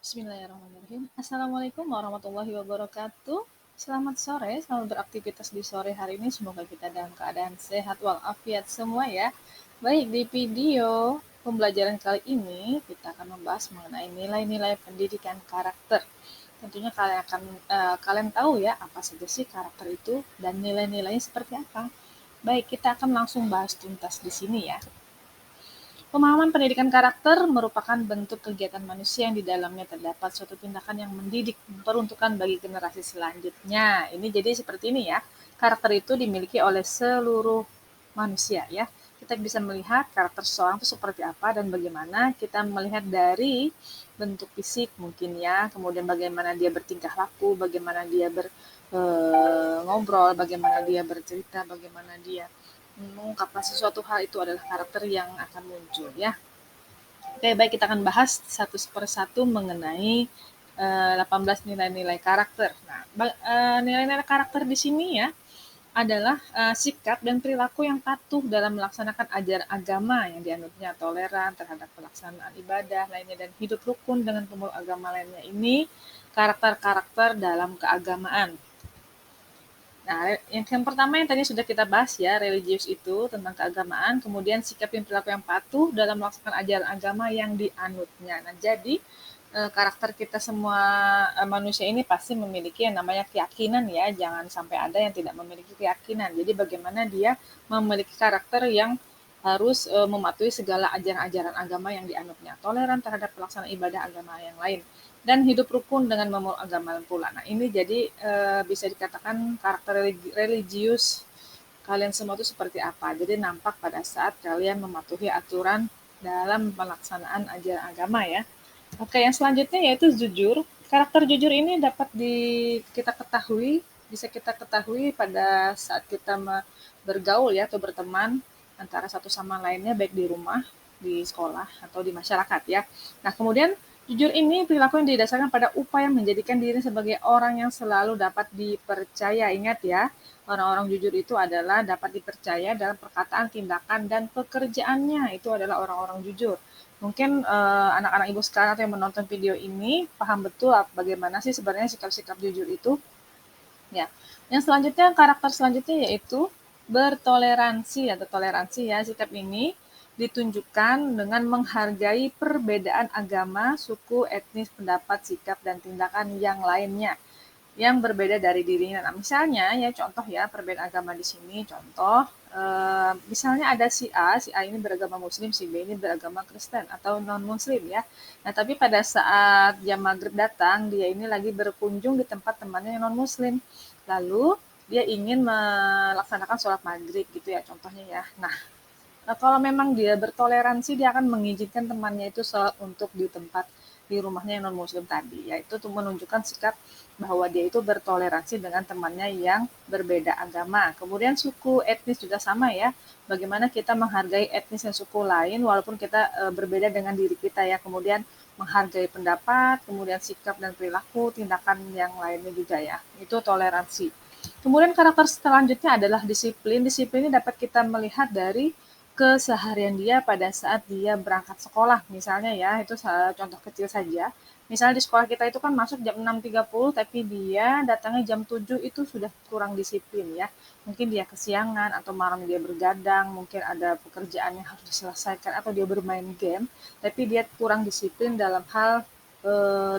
Bismillahirrahmanirrahim. Assalamualaikum warahmatullahi wabarakatuh. Selamat sore, selamat beraktivitas di sore hari ini. Semoga kita dalam keadaan sehat walafiat semua ya. Baik, di video pembelajaran kali ini kita akan membahas mengenai nilai-nilai pendidikan karakter. Tentunya kalian tahu ya apa saja sih karakter itu dan nilai-nilainya seperti apa. Baik, kita akan langsung bahas tuntas di sini ya. Pemahaman pendidikan karakter merupakan bentuk kegiatan manusia yang di dalamnya terdapat suatu tindakan yang mendidik, memperuntukkan bagi generasi selanjutnya. Ini jadi seperti ini ya. Karakter itu dimiliki oleh seluruh manusia ya. Kita bisa melihat karakter seseorang itu seperti apa dan bagaimana kita melihat dari bentuk fisik mungkin ya, kemudian bagaimana dia bertingkah laku, bagaimana dia ngobrol, bagaimana dia bercerita, bagaimana dia mengungkapkan sesuatu hal itu adalah karakter yang akan muncul ya. Oke, baik kita akan bahas satu persatu mengenai 18 nilai-nilai karakter. Nah, nilai-nilai karakter di sini ya adalah sikap dan perilaku yang patuh dalam melaksanakan ajaran agama yang dianutnya, toleran terhadap pelaksanaan ibadah lainnya, dan hidup rukun dengan pemeluk agama lainnya. Ini karakter-karakter dalam keagamaan. Nah, yang pertama yang tadi sudah kita bahas ya, religius itu tentang keagamaan, kemudian sikap dan perilaku yang patuh dalam melaksanakan ajaran agama yang dianutnya. Nah, jadi karakter kita semua manusia ini pasti memiliki yang namanya keyakinan ya, jangan sampai ada yang tidak memiliki keyakinan. Jadi bagaimana dia memiliki karakter yang harus mematuhi segala ajaran-ajaran agama yang dianutnya, toleran terhadap pelaksanaan ibadah agama yang lain, dan hidup rukun dengan memeluk agama pula. Nah, ini jadi bisa dikatakan karakter religius kalian semua itu seperti apa. Jadi nampak pada saat kalian mematuhi aturan dalam pelaksanaan ajaran agama ya. Oke, yang selanjutnya yaitu jujur. Karakter jujur ini dapat kita ketahui, bisa kita ketahui pada saat kita bergaul ya atau berteman antara satu sama lainnya baik di rumah, di sekolah atau di masyarakat ya. Nah, kemudian jujur ini perilaku yang didasarkan pada upaya menjadikan diri sebagai orang yang selalu dapat dipercaya. Ingat ya, orang-orang jujur itu adalah dapat dipercaya dalam perkataan, tindakan, dan pekerjaannya. Itu adalah orang-orang jujur. Mungkin anak-anak ibu sekarang atau yang menonton video ini paham betul bagaimana sih sebenarnya sikap-sikap jujur itu. Ya, yang selanjutnya karakter selanjutnya yaitu bertoleransi atau toleransi ya. Sikap ini ditunjukkan dengan menghargai perbedaan agama, suku, etnis, pendapat, sikap, dan tindakan yang lainnya yang berbeda dari dirinya. Nah, misalnya ya contoh ya perbedaan agama di sini. Contoh, misalnya ada si A ini beragama Muslim, si B ini beragama Kristen atau non Muslim ya. Nah, tapi pada saat jam maghrib datang, dia ini lagi berkunjung di tempat temannya yang non Muslim. Lalu dia ingin melaksanakan sholat maghrib gitu ya contohnya ya. Nah, kalau memang dia bertoleransi, dia akan mengizinkan temannya itu sholat untuk di tempat di rumahnya yang non-muslim tadi. Yaitu untuk menunjukkan sikap bahwa dia itu bertoleransi dengan temannya yang berbeda agama. Kemudian suku etnis juga sama ya. Bagaimana kita menghargai etnis dan suku lain walaupun kita berbeda dengan diri kita ya. Kemudian menghargai pendapat, kemudian sikap dan perilaku, tindakan yang lainnya juga ya. Itu toleransi. Kemudian karakter selanjutnya adalah disiplin. Disiplin ini dapat kita melihat dari keseharian dia pada saat dia berangkat sekolah misalnya ya, itu contoh kecil saja. Misalnya di sekolah kita itu kan masuk jam 6.30 tapi dia datangnya jam 7 itu sudah kurang disiplin ya. Mungkin dia kesiangan atau malam dia bergadang, mungkin ada pekerjaan yang harus diselesaikan atau dia bermain game, tapi dia kurang disiplin dalam hal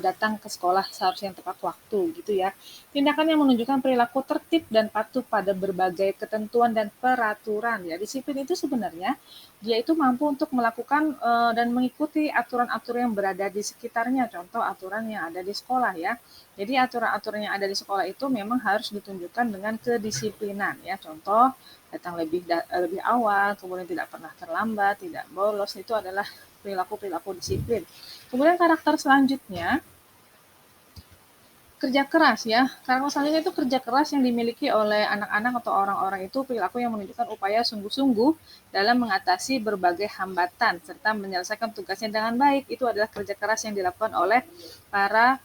datang ke sekolah seharusnya tepat waktu gitu ya. Tindakan yang menunjukkan perilaku tertib dan patuh pada berbagai ketentuan dan peraturan ya. Disiplin itu sebenarnya dia itu mampu untuk melakukan dan mengikuti aturan-aturan yang berada di sekitarnya. Contoh aturan yang ada di sekolah ya. Jadi aturan-aturan yang ada di sekolah itu memang harus ditunjukkan dengan kedisiplinan ya. Contoh datang lebih awal, kemudian tidak pernah terlambat, tidak bolos, itu adalah perilaku-perilaku disiplin. Kemudian karakter selanjutnya kerja keras ya. Karakter selanjutnya itu kerja keras yang dimiliki oleh anak-anak atau orang-orang itu perilaku yang menunjukkan upaya sungguh-sungguh dalam mengatasi berbagai hambatan serta menyelesaikan tugasnya dengan baik. Itu adalah kerja keras yang dilakukan oleh para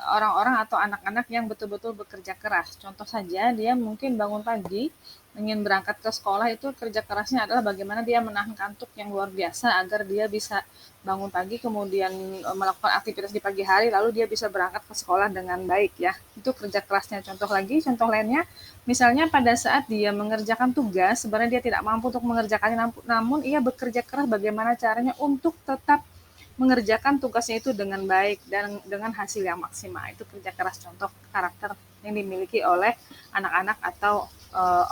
orang-orang atau anak-anak yang betul-betul bekerja keras. Contoh saja, dia mungkin bangun pagi, ingin berangkat ke sekolah, itu kerja kerasnya adalah bagaimana dia menahan kantuk yang luar biasa agar dia bisa bangun pagi, kemudian melakukan aktivitas di pagi hari, lalu dia bisa berangkat ke sekolah dengan baik ya. Itu kerja kerasnya. Contoh lagi, contoh lainnya, misalnya pada saat dia mengerjakan tugas, sebenarnya dia tidak mampu untuk mengerjakannya, namun ia bekerja keras bagaimana caranya untuk tetap mengerjakan tugasnya itu dengan baik dan dengan hasil yang maksimal. Itu kerja keras, contoh karakter yang dimiliki oleh anak-anak atau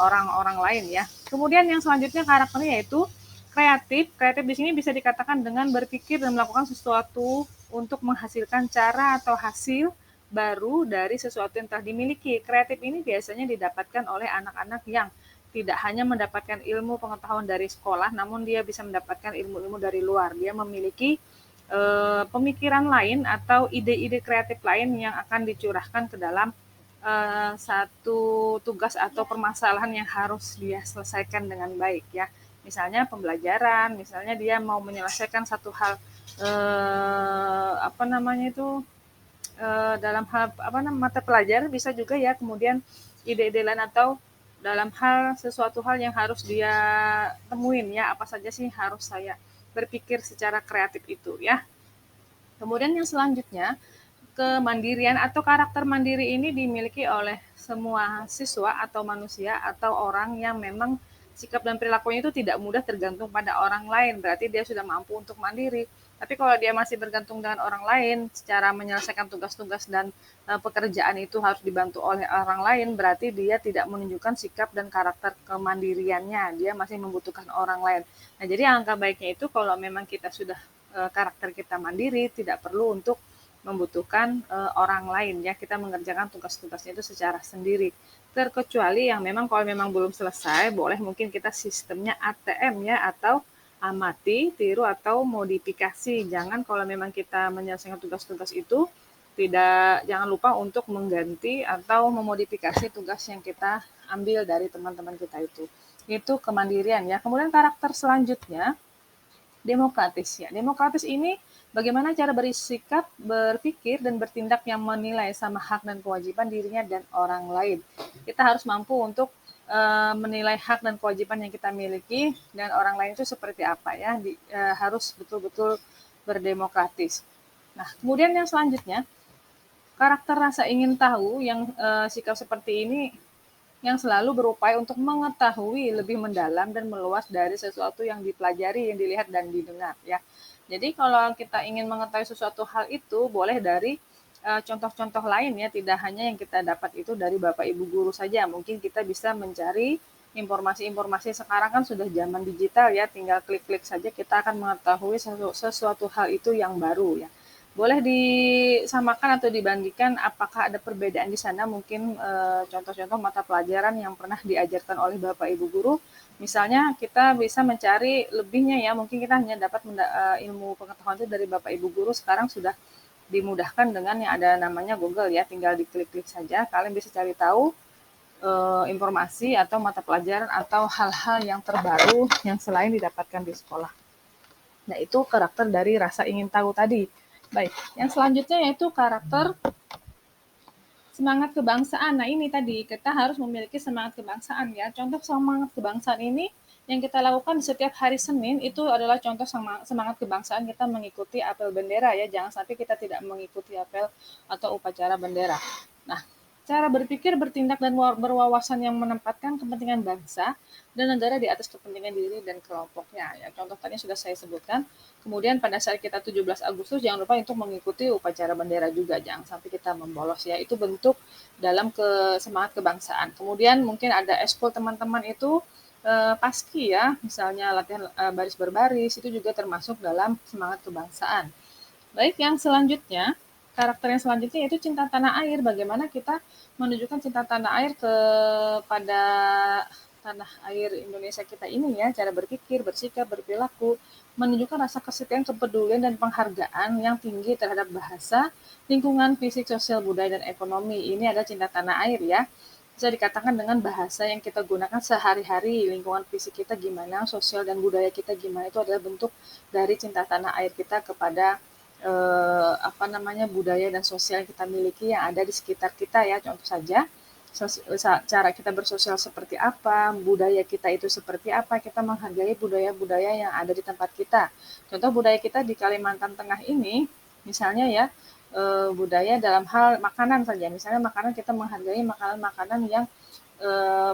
orang-orang lain ya. Kemudian yang selanjutnya karakternya yaitu kreatif. Kreatif di sini bisa dikatakan dengan berpikir dan melakukan sesuatu untuk menghasilkan cara atau hasil baru dari sesuatu yang telah dimiliki. Kreatif ini biasanya didapatkan oleh anak-anak yang tidak hanya mendapatkan ilmu pengetahuan dari sekolah, namun dia bisa mendapatkan ilmu-ilmu dari luar. Dia memiliki pemikiran lain atau ide-ide kreatif lain yang akan dicurahkan ke dalam satu tugas atau permasalahan yang harus dia selesaikan dengan baik ya. Misalnya pembelajaran, misalnya dia mau menyelesaikan satu hal apa namanya itu dalam hal apa namanya mata pelajaran bisa juga ya, kemudian ide-ide lain atau dalam hal sesuatu hal yang harus dia temuin ya, apa saja sih harus saya berpikir secara kreatif itu ya. Kemudian yang selanjutnya, kemandirian atau karakter mandiri ini dimiliki oleh semua siswa atau manusia atau orang yang memang sikap dan perilakunya itu tidak mudah tergantung pada orang lain. Berarti dia sudah mampu untuk mandiri. Tapi kalau dia masih bergantung dengan orang lain, secara menyelesaikan tugas-tugas dan pekerjaan itu harus dibantu oleh orang lain, berarti dia tidak menunjukkan sikap dan karakter kemandiriannya. Dia masih membutuhkan orang lain. Nah, jadi angka baiknya itu kalau memang kita sudah karakter kita mandiri, tidak perlu untuk membutuhkan orang lain ya, kita mengerjakan tugas-tugasnya itu secara sendiri, terkecuali yang memang kalau memang belum selesai boleh mungkin kita sistemnya ATM ya, atau amati, tiru atau modifikasi. Jangan kalau memang kita menyelesaikan tugas-tugas itu tidak, jangan lupa untuk mengganti atau memodifikasi tugas yang kita ambil dari teman-teman kita itu kemandirian ya. Kemudian karakter selanjutnya demokratis ya. Demokratis ini bagaimana cara bersikap, berpikir, dan bertindak yang menilai sama hak dan kewajiban dirinya dan orang lain. Kita harus mampu untuk menilai hak dan kewajiban yang kita miliki dan orang lain itu seperti apa ya. Harus betul-betul berdemokratis. Nah, kemudian yang selanjutnya, karakter rasa ingin tahu yang sikap seperti ini yang selalu berupaya untuk mengetahui lebih mendalam dan meluas dari sesuatu yang dipelajari, yang dilihat dan didengar ya. Jadi kalau kita ingin mengetahui sesuatu hal itu boleh dari contoh-contoh lain ya, tidak hanya yang kita dapat itu dari Bapak Ibu guru saja. Mungkin kita bisa mencari informasi-informasi, sekarang kan sudah zaman digital ya, tinggal klik-klik saja kita akan mengetahui sesuatu hal itu yang baru ya. Boleh disamakan atau dibandingkan apakah ada perbedaan di sana, mungkin contoh-contoh mata pelajaran yang pernah diajarkan oleh Bapak Ibu guru. Misalnya kita bisa mencari lebihnya ya, mungkin kita hanya dapat ilmu pengetahuan itu dari Bapak Ibu guru, sekarang sudah dimudahkan dengan yang ada namanya Google ya, tinggal diklik-klik saja, kalian bisa cari tahu informasi atau mata pelajaran atau hal-hal yang terbaru yang selain didapatkan di sekolah. Nah, itu karakter dari rasa ingin tahu tadi. Baik, yang selanjutnya yaitu karakter semangat kebangsaan. Nah, ini tadi kita harus memiliki semangat kebangsaan ya. Contoh semangat kebangsaan ini yang kita lakukan setiap hari Senin itu adalah contoh semangat kebangsaan, kita mengikuti apel bendera ya. Jangan sampai kita tidak mengikuti apel atau upacara bendera. Nah, cara berpikir, bertindak, dan berwawasan yang menempatkan kepentingan bangsa dan negara di atas kepentingan diri dan kelompoknya. Ya, contoh tadi sudah saya sebutkan. Kemudian pada saat kita 17 Agustus jangan lupa untuk mengikuti upacara bendera juga, jangan sampai kita membolos ya. Itu bentuk dalam semangat kebangsaan. Kemudian mungkin ada ekskul teman-teman itu paski ya, misalnya latihan baris berbaris, itu juga termasuk dalam semangat kebangsaan. Baik, yang selanjutnya, karakter yang selanjutnya yaitu cinta tanah air. Bagaimana kita menunjukkan cinta tanah air kepada tanah air Indonesia kita ini ya, cara berpikir, bersikap, berperilaku, menunjukkan rasa kesetiaan, kepedulian, dan penghargaan yang tinggi terhadap bahasa, lingkungan, fisik, sosial, budaya, dan ekonomi. Ini adalah cinta tanah air ya. Bisa dikatakan dengan bahasa yang kita gunakan sehari-hari, lingkungan fisik kita gimana, sosial dan budaya kita gimana, itu adalah bentuk dari cinta tanah air kita kepada budaya dan sosial yang kita miliki yang ada di sekitar kita ya. Contoh saja, cara kita bersosial seperti apa, budaya kita itu seperti apa, kita menghargai budaya-budaya yang ada di tempat kita. Contoh budaya kita di Kalimantan Tengah ini, misalnya ya, budaya dalam hal makanan saja. Misalnya makanan, kita menghargai makanan-makanan yang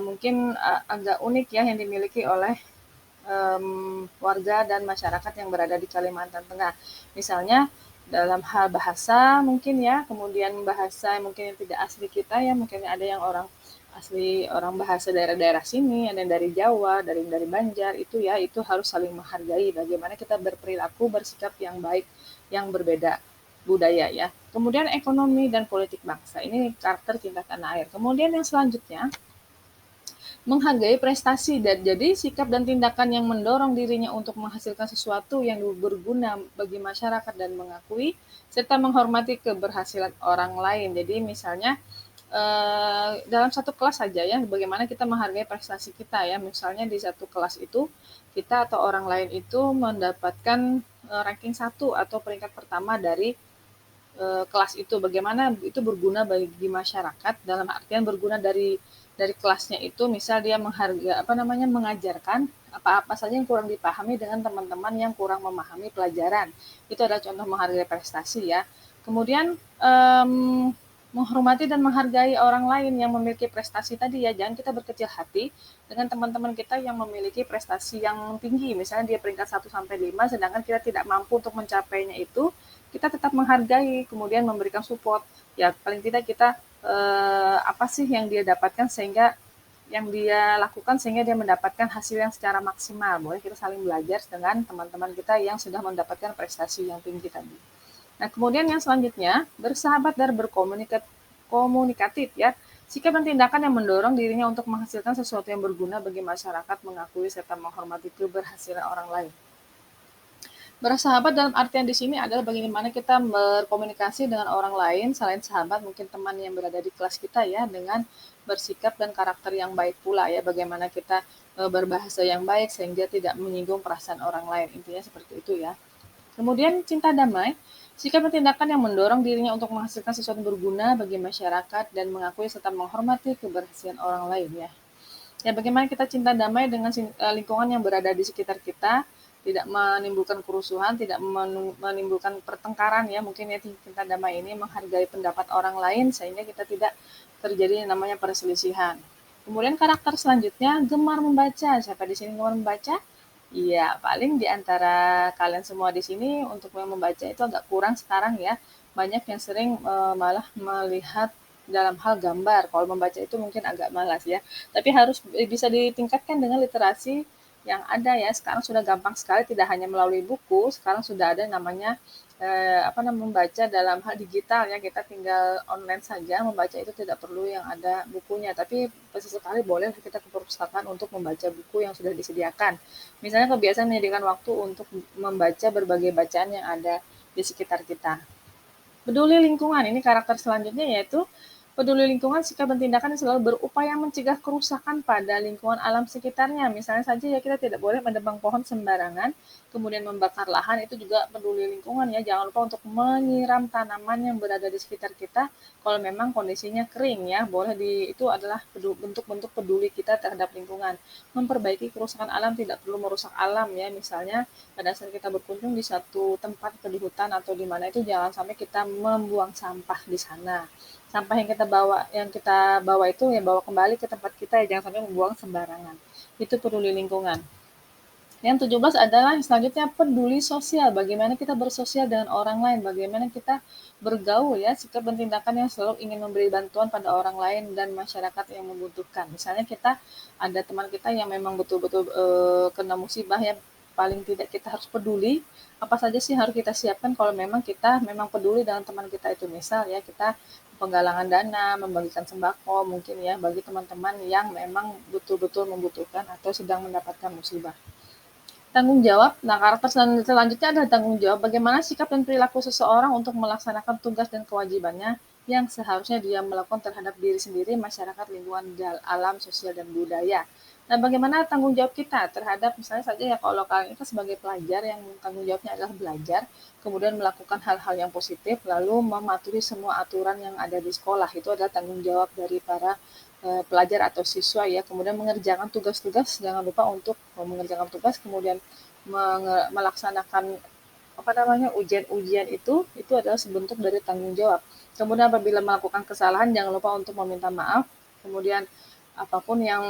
mungkin agak unik ya, yang dimiliki oleh warga dan masyarakat yang berada di Kalimantan Tengah. Misalnya dalam hal bahasa mungkin ya, kemudian bahasa mungkin yang tidak asli kita ya, mungkin ada yang orang asli, orang bahasa daerah-daerah sini, ada yang dari Jawa, dari Banjar, itu ya, itu harus saling menghargai bagaimana kita berperilaku, bersikap yang baik, yang berbeda budaya ya. Kemudian ekonomi dan politik bangsa, ini karakter cinta tanah air. Kemudian yang selanjutnya, menghargai prestasi, dan jadi sikap dan tindakan yang mendorong dirinya untuk menghasilkan sesuatu yang berguna bagi masyarakat dan mengakui serta menghormati keberhasilan orang lain. Jadi misalnya dalam satu kelas saja ya, bagaimana kita menghargai prestasi kita ya. Misalnya di satu kelas itu kita atau orang lain itu mendapatkan ranking 1 atau peringkat pertama dari kelas itu, bagaimana itu berguna bagi masyarakat, dalam artian berguna dari kelasnya itu, misal dia mengajarkan apa-apa saja yang kurang dipahami dengan teman-teman yang kurang memahami pelajaran. Itu adalah contoh menghargai prestasi ya. Kemudian menghormati dan menghargai orang lain yang memiliki prestasi tadi ya. Jangan kita berkecil hati dengan teman-teman kita yang memiliki prestasi yang tinggi. Misalnya dia peringkat 1-5, sedangkan kita tidak mampu untuk mencapainya itu, kita tetap menghargai, kemudian memberikan support. Ya, paling tidak kita apa sih yang dia dapatkan sehingga yang dia lakukan sehingga dia mendapatkan hasil yang secara maksimal. Boleh kita saling belajar dengan teman-teman kita yang sudah mendapatkan prestasi yang tinggi tadi. Nah, kemudian yang selanjutnya, bersahabat dan berkomunikatif ya. Sikap dan tindakan yang mendorong dirinya untuk menghasilkan sesuatu yang berguna bagi masyarakat, mengakui serta menghormati keberhasilan orang lain. Bersahabat dalam artian di sini adalah bagaimana kita berkomunikasi dengan orang lain selain sahabat, mungkin teman yang berada di kelas kita ya, dengan bersikap dan karakter yang baik pula ya, bagaimana kita berbahasa yang baik sehingga tidak menyinggung perasaan orang lain, intinya seperti itu ya. Kemudian cinta damai, sikap dan tindakan yang mendorong dirinya untuk menghasilkan sesuatu yang berguna bagi masyarakat dan mengakui serta menghormati keberhasilan orang lain ya. Ya, bagaimana kita cinta damai dengan lingkungan yang berada di sekitar kita, tidak menimbulkan kerusuhan, tidak menimbulkan pertengkaran ya. Mungkin ya, cinta damai ini menghargai pendapat orang lain sehingga kita tidak terjadi yang namanya perselisihan. Kemudian karakter selanjutnya, gemar membaca. Siapa di sini gemar membaca? Iya, paling di antara kalian semua di sini untuk yang membaca itu agak kurang sekarang ya. Banyak yang sering malah melihat dalam hal gambar. Kalau membaca itu mungkin agak malas ya. Tapi harus bisa ditingkatkan dengan literasi yang ada ya. Sekarang sudah gampang sekali, tidak hanya melalui buku, sekarang sudah ada namanya membaca dalam hal digital ya. Kita tinggal online saja membaca, itu tidak perlu yang ada bukunya, tapi sesekali boleh kita ke perpustakaan untuk membaca buku yang sudah disediakan. Misalnya kebiasaan menyediakan waktu untuk membaca berbagai bacaan yang ada di sekitar kita. Peduli lingkungan, ini karakter selanjutnya yaitu peduli lingkungan, sikap dan tindakan yang selalu berupaya mencegah kerusakan pada lingkungan alam sekitarnya. Misalnya saja ya, kita tidak boleh menebang pohon sembarangan, kemudian membakar lahan, itu juga peduli lingkungan ya. Jangan lupa untuk menyiram tanaman yang berada di sekitar kita kalau memang kondisinya kering ya. Boleh itu adalah bentuk-bentuk peduli kita terhadap lingkungan. Memperbaiki kerusakan alam, tidak perlu merusak alam ya. Misalnya pada saat kita berkunjung di satu tempat di hutan atau di mana itu, jangan sampai kita membuang sampah di sana. Sampah yang kita bawa itu ya bawa kembali ke tempat kita ya, jangan sampai membuang sembarangan. Itu peduli lingkungan. Yang 17 adalah selanjutnya peduli sosial. Bagaimana kita bersosial dengan orang lain, bagaimana kita bergaul ya, sikap dan tindakan yang selalu ingin memberi bantuan pada orang lain dan masyarakat yang membutuhkan. Misalnya kita ada teman kita yang memang betul-betul kena musibah ya, paling tidak kita harus peduli apa saja sih harus kita siapkan kalau memang kita memang peduli dengan teman kita itu. Misal ya, kita penggalangan dana, membagikan sembako mungkin ya bagi teman-teman yang memang betul-betul membutuhkan atau sedang mendapatkan musibah. Tanggung jawab. Nah, karakter selanjutnya adalah tanggung jawab. Bagaimana sikap dan perilaku seseorang untuk melaksanakan tugas dan kewajibannya yang seharusnya dia melakukan terhadap diri sendiri, masyarakat, lingkungan, alam, sosial, dan budaya. Nah, bagaimana tanggung jawab kita terhadap misalnya saja ya kalau kalian itu sebagai pelajar yang tanggung jawabnya adalah belajar, kemudian melakukan hal-hal yang positif, lalu mematuhi semua aturan yang ada di sekolah. Itu adalah tanggung jawab dari para pelajar atau siswa ya. Kemudian mengerjakan tugas-tugas, jangan lupa untuk mengerjakan tugas, kemudian melaksanakan apa namanya ujian-ujian itu adalah sebentuk dari tanggung jawab. Kemudian apabila melakukan kesalahan jangan lupa untuk meminta maaf. Kemudian apapun yang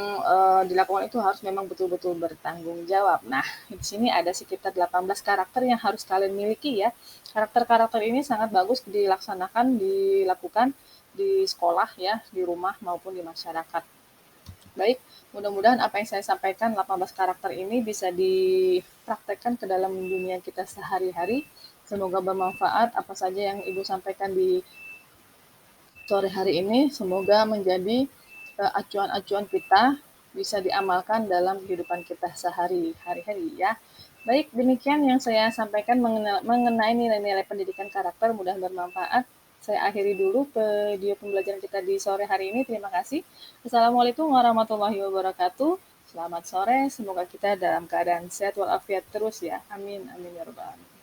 dilakukan itu harus memang betul-betul bertanggung jawab. Nah, di sini ada sekitar 18 karakter yang harus kalian miliki ya. Karakter-karakter ini sangat bagus dilakukan di sekolah ya, di rumah maupun di masyarakat. Baik, mudah-mudahan apa yang saya sampaikan 18 karakter ini bisa dipraktekkan ke dalam dunia kita sehari-hari. Semoga bermanfaat apa saja yang Ibu sampaikan di sore hari ini. Semoga menjadi acuan-acuan kita bisa diamalkan dalam kehidupan kita sehari-hari ya. Baik, demikian yang saya sampaikan mengenai nilai-nilai pendidikan karakter. Mudah bermanfaat. Saya akhiri dulu video pembelajaran kita di sore hari ini. Terima kasih. Assalamualaikum warahmatullahi wabarakatuh. Selamat sore. Semoga kita dalam keadaan sehat walafiat terus ya. Amin. Amin ya rabbal alamin.